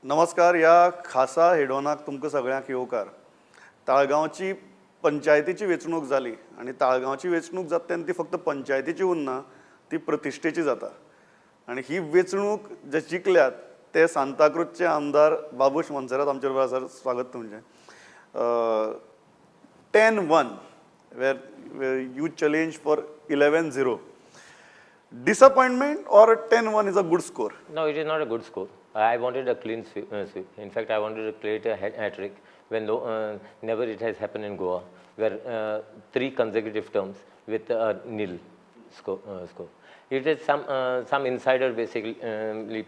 नमस्कार. या खासा हेडोनाक तुमकां सगळ्यांक येवकार. ताळगांवची पंचायतीची वेंचणूक जाली आनी ताळगांवची वेंचणूक जाता तेन्ना ती फक्त पंचायतीची उरना, ती प्रतिश्ठेची जाता. आनी ही वेंचणूक जे जिखल्यात ते सांताक्रूजचे आमदार बाबूश मोन्सेरात आमचे बरोबर आसात. स्वागत तुमचें. 10-1 where you challenge for 11-0. Disappointment or 10-1 is a good score? No, it is not a good score. I wanted a clean sweep. In fact, I wanted to create a hat-trick when never it has happened in Goa, where 3 consecutive terms with a nil score. It is some insider basically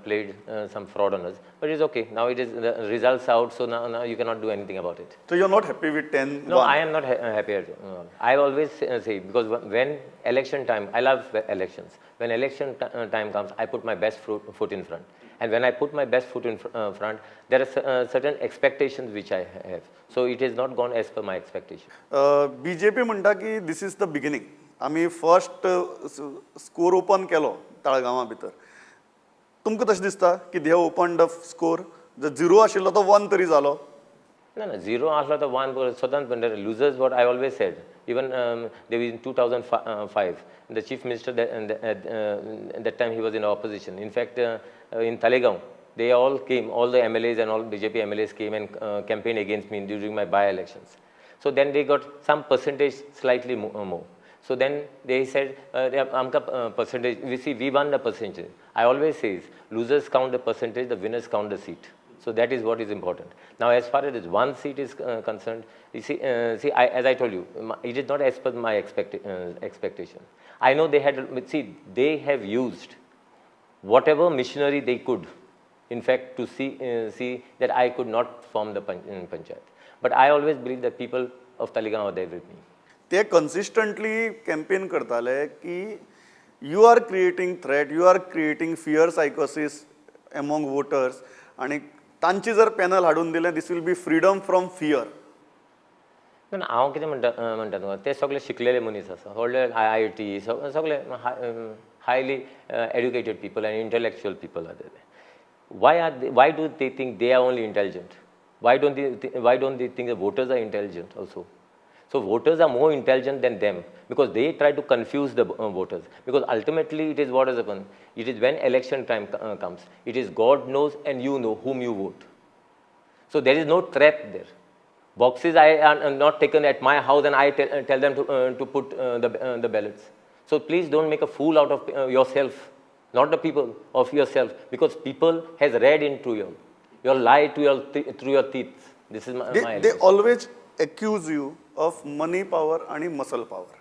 played some fraud on us, but it's okay. Now it is the results out, so now you cannot do anything about it. So you're not happy with 10-1? No, I am not happy at all. I always say, because when election time, I love elections. When election time comes, I put my best foot in front. And when I put my best foot in front, there are certain expectations which I have. So it has not gone as per my expectation. BJP म्हणटा की this is the beginning. आमी first score open केलो ताळगांवा भितर. तुमकां तशें दिसता की they have open the score? जर 0 आशिल्लो तो 1 तरी जालो? No, 0 आसलो तो 1 स्वतंत्र losers. What I always said, even there in 2005, the chief minister at that time he was in opposition. In fact, in Talegaon, they all came, all the MLAs and all BJP MLAs came and campaigned against me during my by-elections. So then they got some percentage slightly more. So then they said, percentage, we won the percentage. I always say, losers count the percentage, the winners count the seat. So that is what is important. Now, as far as this 1 seat is concerned, you see, as I told you, it is not as per my expectation. I know they they have used whatever machinery they could, in fact, to see that I could not form the panchayat. But I always believe that people of Talegaon are there with me. ते consistently campaign करताले की you are creating threat, you are creating fear सायकोसीस among voters, आनी तांची जर panel हाडून दिलें this will be freedom from fear. ना हांव कितें म्हणटा तुका, ते सगळे शिकलेले मनीस आसा, व्हडले IIT, सगळे highly educated people and intellectual people are there. Why do they think they are only intelligent? Why don't they think the voters are intelligent also? So voters are more intelligent than them, because they try to confuse the voters. Because ultimately it is what has happened. It is when election time comes, it is God knows and you know whom you vote. So there is no trap there. Boxes are not taken at my house and I tell them to put the ballots. So please don't make a fool out of yourself, not the people, of yourself, because people has read into your lie through your teeth. This is my they always accuse you of money power and muscle power.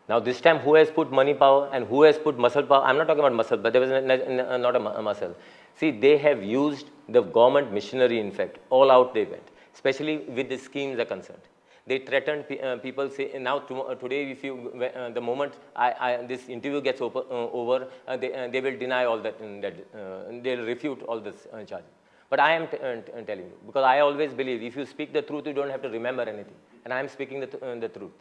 Now this time who has put money power and who has put muscle power? I'm not talking about muscle, but there was not a muscle. See, they have used the government machinery, in fact, all out they went, especially with the schemes are concerned. They threatened people, say, now today, if you, the moment this interview gets over, they will deny all that, they'll refute all this charge. But I am telling you, because I always believe if you speak the truth, you don't have to remember anything. And I am speaking the truth.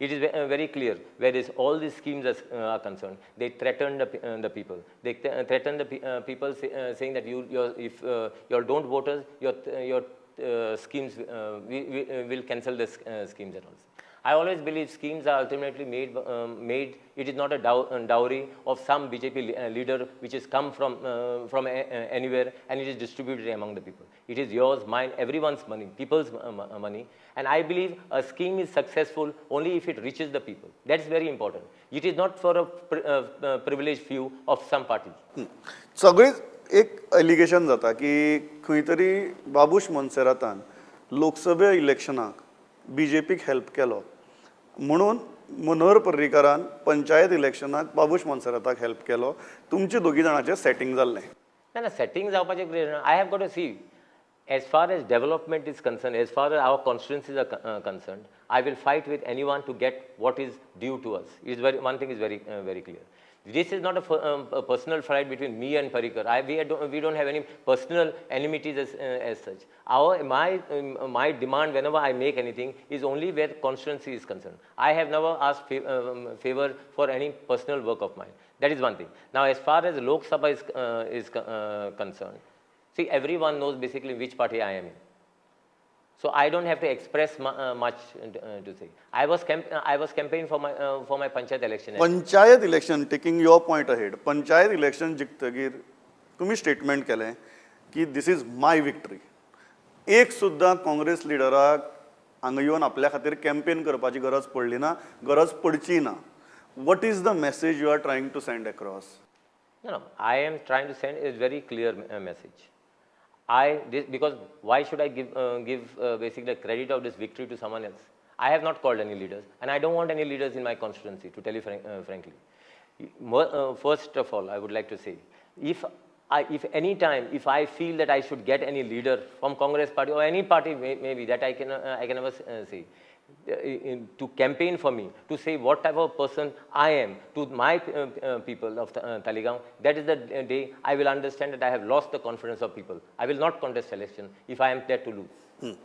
It is very clear where all these schemes are concerned. They threaten the people. They threaten the people saying that if you don't vote us, your schemes, we will cancel the schemes and all. I always believe schemes are ultimately made. It is not a dowry of some BJP leader which has come from anywhere and it is distributed among the people. It is yours, mine, everyone's money, people's money. And I believe a scheme is successful only if it reaches the people. That's very important. It is not for a privileged few of some parties. सगळीच एक allegation जाता की खंय तरी Babush मोन्सेरातान Lok Sabha इलेक्शनाक BJPक help केलो म्हणून मनोहर पर्रीकारान panchayat इलेक्शनाक Babush मोन्सेराताक help केलो. तुमचे दोगी जाणांचें setting जाल्लें. ना सेटिंग जावपाचें I have got to see. As far as development is concerned, as far as our constituencies are concerned, I will fight with anyone to get what is due to us. One thing is very clear. This is not a personal fight between me and Parrikar. We don't have any personal enmities as such. My demand whenever I make anything is only where constituency is concerned. I have never asked favor for any personal work of mine. That is one thing. Now, as far as Lok Sabha is concerned, See, everyone knows basically which party I am in. So I don't have to express much to say. I was campaigning for my panchayat election. Panchayat election taking your point ahead panchayat election जिखतगीर तुम्ही statement केलें की this is my victory. एक सुद्दां काँग्रेस लिडराक हांगा येवन आपल्या खातीर कॅम्पेन करपाची गरज पडली ना, गरज पडची ना. What is the message you are trying to send across? No, I am trying to send a very clear message. Because why should I give basically the credit of this victory to someone else? I have not called any leaders, and I don't want any leaders in my constituency, to tell you frankly. First of all, I would like to say, if any time, if I feel that I should get any leader from Congress party or any party maybe that I can never say, to campaign for me, to say what type of person I am to my people of Talegaon, that is the day I will understand that I have lost the confidence of people. I will not contest election if I am there to lose.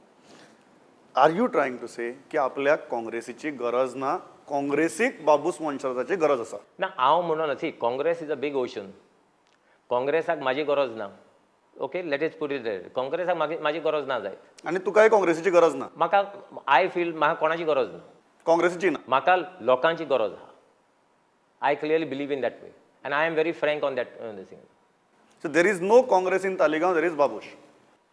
Are you trying to say की आपल्याक काँग्रेसीची गरज ना, काँग्रेसीक बाबूस मोन्शराची गरज आसा? ना, हांव म्हणना सी Congress is a big ocean. काँग्रेसाक म्हाजी गरज ना. Okay, let is put it there. काँग्रेसाक म्हाजी गरज ना जाय. आणि तुकाय काँग्रेसीची गरज ना? म्हाका आय फील म्हाका कोणाची गरज ना. काँग्रेसीची ना? म्हाका लोकांची गरज आहा. I clearly believe in that way and I am very frank on that thing. So there is no Congress in Talegaon, there is Babush.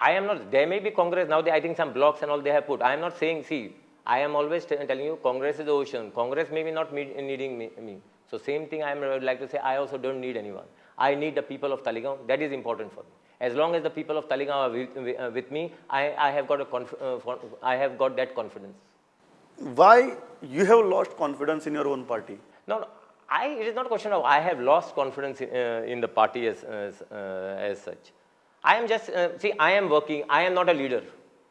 I am not, there may be Congress now, I think some blocks and all they have put. I am not saying, see, I am always telling you, Congress is the ocean. Congress may be not needing me. So same thing I would like to say, I also don't need anyone. I need the people of Talegaon. That is important for me. As long as the people of Talegaon are with me, I have got I have got that confidence. Why you have lost confidence in your own party? No, it is not a question of I have lost confidence in the party as such. I am just, see, I am working, I am not a leader.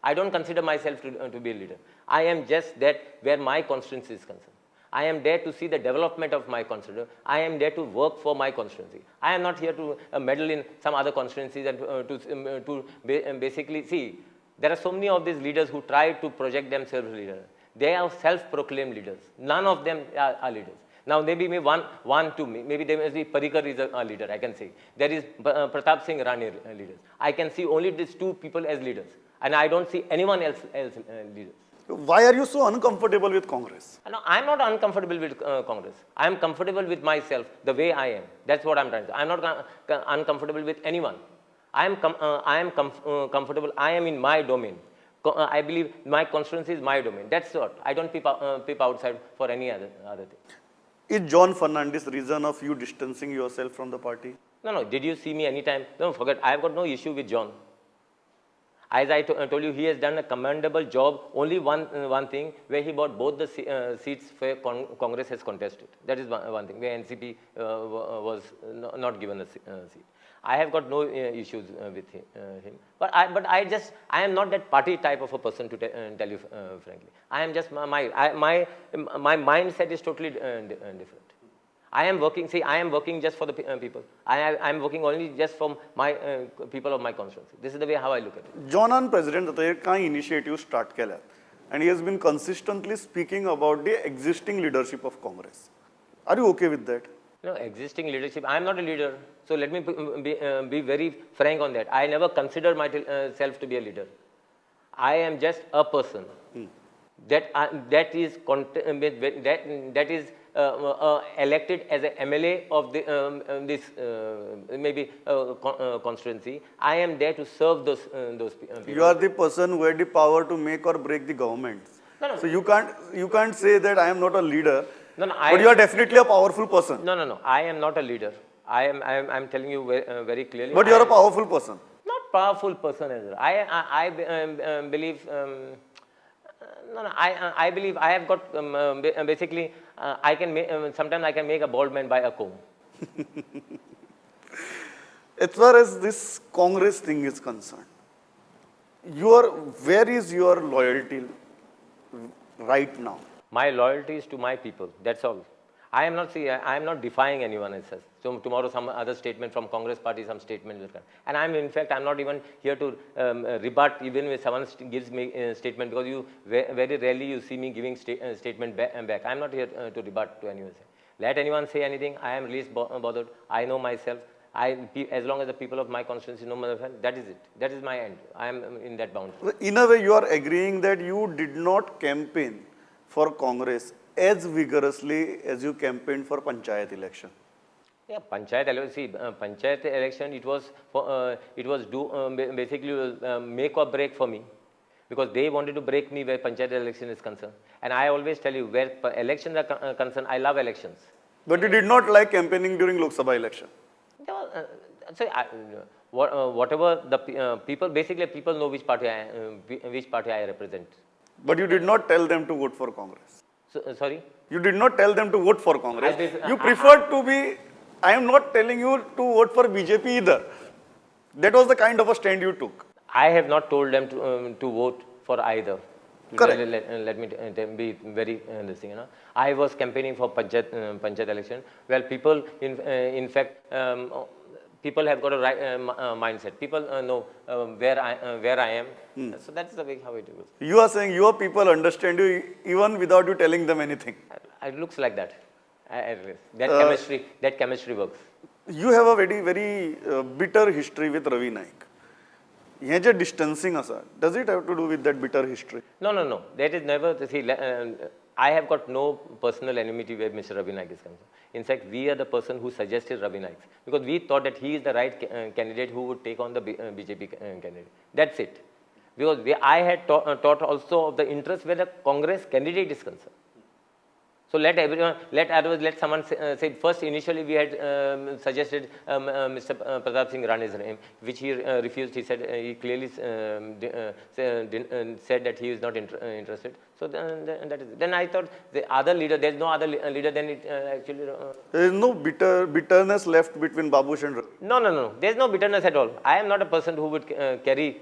I don't consider myself to be a leader. I am just that where my constituency is concerned. I am there to see the development of my constituency. I am there to work for my constituency. I am not here to meddle in some other constituencies and to basically, see, there are so many of these leaders who try to project themselves as leaders. They are self-proclaimed leaders. None of them are leaders. Now, maybe maybe there must be Parikar is a leader, I can say. There is Pratap Singh Rani leaders. I can see only these two people as leaders. And I don't see anyone else leaders. Why are you so uncomfortable with Congress? No, I'm not uncomfortable with Congress. I'm comfortable with myself, the way I am. That's what I'm trying to say. I'm not uncomfortable with anyone. I am comfortable. I am in my domain. I believe my constituency is my domain. That's what. I don't peep outside for any other thing. Is John Fernandez reason of you distancing yourself from the party? No. Did you see me anytime? Don't forget, I have got no issue with John. As I told you, he has done a commendable job. Only one thing, where he bought both the seats where Congress has contested. That is one thing, where NCP was not given a seat. I have got no issues with him. But I am not that party type of a person, to tell you frankly. I am just, my mindset is totally different. I am working just for the people. I am working only just for my people of my constituency. This is the way how I look at it. John president आता काही initiative start केल्यात, and he has been consistently speaking about the existing leadership of Congress. Are you okay with that? No, existing leadership. I am not a leader. So let me be very frank on that. I never consider myself to be a leader. I am just a person that is elected as an MLA of this maybe constituency. I am there to serve those people. You are the person who had the power to make or break the government. No. So you can't say that I am not a leader. No, but you are definitely a powerful person. No. I am not a leader. I'm telling you very clearly. But you are a powerful person. Not powerful person as well. I believe. I believe I have got basically. I can make, sometimes I can make a bald man by a comb. As far as this Congress thing is concerned, where is your loyalty right now? My loyalty is to my people. That's all. I am not defying anyone as such. So tomorrow some other statement from Congress party, some statement will come. And I'm not even here to rebut even if someone gives me a statement, because very rarely you see me giving statement back. I'm not here to rebut to anyone. Let anyone say anything. I am least bothered. I know myself. As long as the people of my constituency know my friend, that is it. That is my end. I am in that boundary. In a way, you are agreeing that you did not campaign for Congress as vigorously as you campaigned for Panchayat election. Yeah, panchayat election. It was basically make or break for me, because they wanted to break me where panchayat election is concerned. And I always tell you, where elections are concerned, I love elections. But you did not like campaigning during Lok Sabha election. No, so whatever the people, basically people know which party I represent. But you did not tell them to vote for Congress. So, sorry. You did not tell them to vote for Congress. I- You preferred to be. I am not telling you to vote for BJP either. That was the kind of a stand you took. I have not told them to vote for either. Correct. Let me be very this thing. I was campaigning for panchayat election. Well, people in fact people have got a right mindset. People know where I am. So that's the way how it goes. You are saying your people understand you even without you telling them anything. It looks like that. That chemistry works. You have a very bitter history with Ravi Naik. Hey J distancing असा, does it have to do with that bitter history? No. That is never. See, I have got no personal enmity with Mr. Ravi Naik is concerned. In fact, we are the person who suggested Ravi Naik, because we thought that he is the right candidate who would take on the BJP candidate. That's it. Because I had thought also of the interest where the Congress candidate is concerned. So let someone say first. Initially, we had suggested Mr. Pratap Singh Rane's name, which he refused. He said he clearly said that he is not interested. So then that is it. Then I thought the other leader. There is no other leader. Then it actually. There is no bitterness left between Babush and Ravi. No. There is no bitterness at all. I am not a person who would carry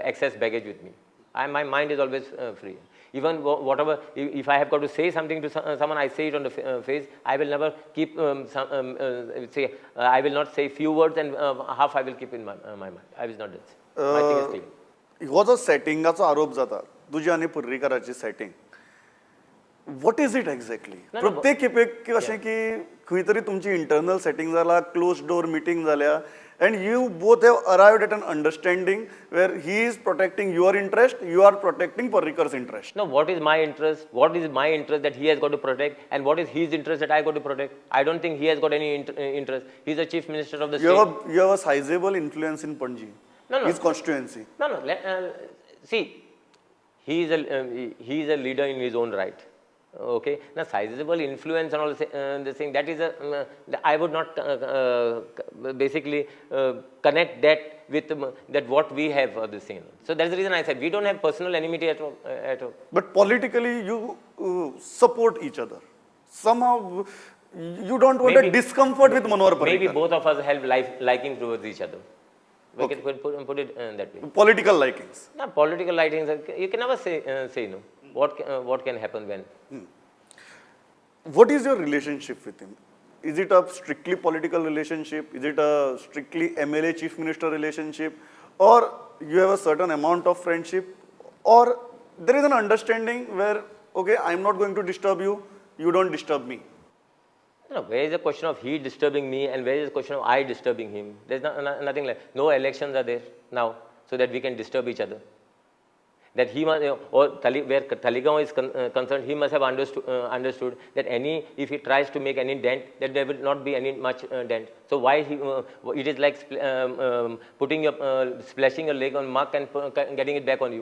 excess baggage with me. My mind is always free. Even whatever, if I have got to say something to someone, I say it on the face. I will never keep I will not say few words and half I will keep in my mind. I will not do this. My thing is clean. हो जो सेटिंगाचो आरोप जाता तुझी आनी पर्रीकाराची setting what is it exactly प्रत्येक खेपेक अशें की खंय तरी तुमची इंटरनल सेटिंग जाला क्लोज डोर मिटींग जाल्या and you both have arrived at an understanding where he is protecting your interest, you are protecting Parrikar's interest. No, what is my interest? What is my interest that he has got to protect, and what is his interest that I got to protect? I don't think he has got any interest. He is the chief minister of the state. You have a sizable influence in Panji. No. His constituency. No. See, he is a leader in his own right. Okay, now sizable influence and all this thing, that is I would not basically connect that with that what we have this thing. So that's the reason I said we don't have personal enmity at all. But politically you support each other. Somehow you don't want a discomfort with Manohar Parrikar. Maybe both of us have liking towards each other. We can put it that way. Political likings. No, political likings, you can never say no. What can happen when? What is your relationship with him? Is it a strictly political relationship? Is it a strictly MLA chief minister relationship? Or you have a certain amount of friendship? Or there is an understanding where, okay, I'm not going to disturb you, you don't disturb me. No, where is the question of he disturbing me and where is the question of I disturbing him? There's nothing like, no elections are there now so that we can disturb each other. That he must, or where Taligaon is concerned, he must have understood that if he tries to make any dent, that there will not be any much dent. So why it is like splashing your leg on muck and getting it back on you.